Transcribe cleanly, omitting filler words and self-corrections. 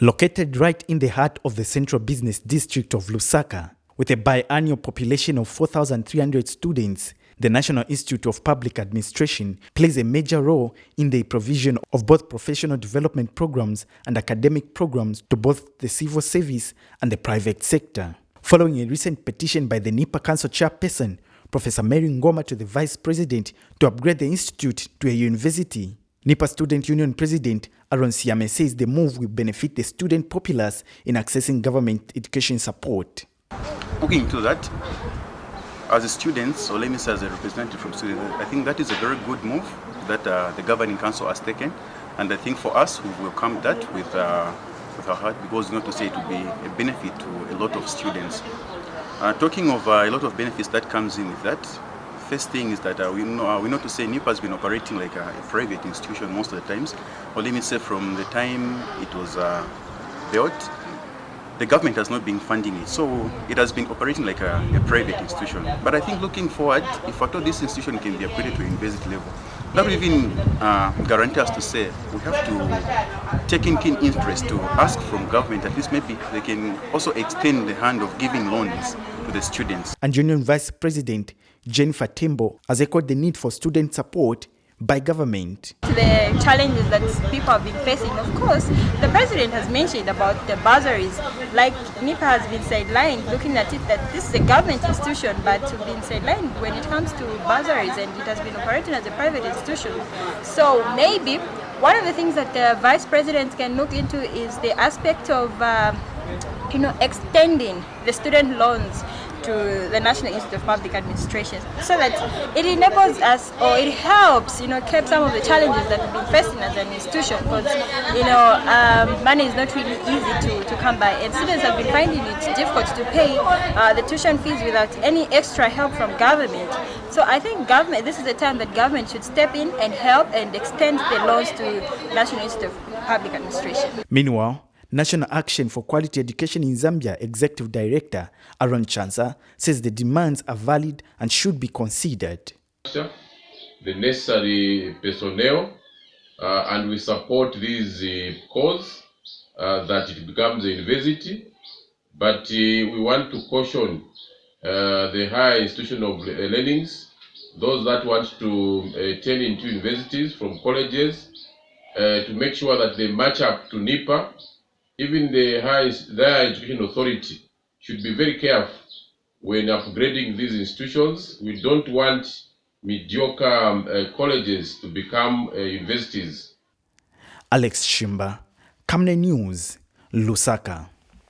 Located right in the heart of the central business district of Lusaka, with a biannual population of 4,300 students, the National Institute of Public Administration plays a major role in the provision of both professional development programs and academic programs to both the civil service and the private sector. Following a recent petition by the NIPA Council chairperson, Professor Mary Ngoma, to the Vice President to upgrade the institute to a university, NIPA Student Union President Siame says the move will benefit the student populace in accessing government education support. Looking into that, as a student, or let me say as a representative from students, I think that is a very good move that the governing council has taken, and I think for us we welcome that with our heart, because not to say it will be a benefit to a lot of students. Talking of a lot of benefits that comes in with that, first thing is that we know to say NIPA has been operating like a private institution most of the times, or let me say from the time it was built, the government has not been funding it, so it has been operating like a private institution. But I think looking forward, if at all this institution can be upgraded to university level, that will even guarantee us to say we have to take in keen interest to ask from government, at least maybe they can also extend the hand of giving loans to the students. And Union Vice President Jennifer Tembo has echoed the need for student support by government. The challenges that people have been facing, of course, the president has mentioned about the bursaries. Like NIPA has been sidelined, looking at it that this is a government institution, but been sidelined when it comes to bursaries, and it has been operating as a private institution. So maybe one of the things that the vice president can look into is the aspect of extending the student loans to the National Institute of Public Administration, so that it enables us, or it helps, curb some of the challenges that we've been facing as an institution, because, money is not really easy to come by, and students have been finding it difficult to pay the tuition fees without any extra help from government. So I think this is the time that government should step in and help and extend the loans to National Institute of Public Administration. Meanwhile, National Action for Quality Education in Zambia Executive Director Chansa says the demands are valid and should be considered. The necessary personnel, and we support this cause that it becomes a university, but we want to caution the higher institution of learnings, those that want to turn into universities from colleges, to make sure that they match up to NIPA. Even the higher education authority should be very careful when upgrading these institutions. We don't want mediocre colleges to become universities. Alex Shimba, Camnet News, Lusaka.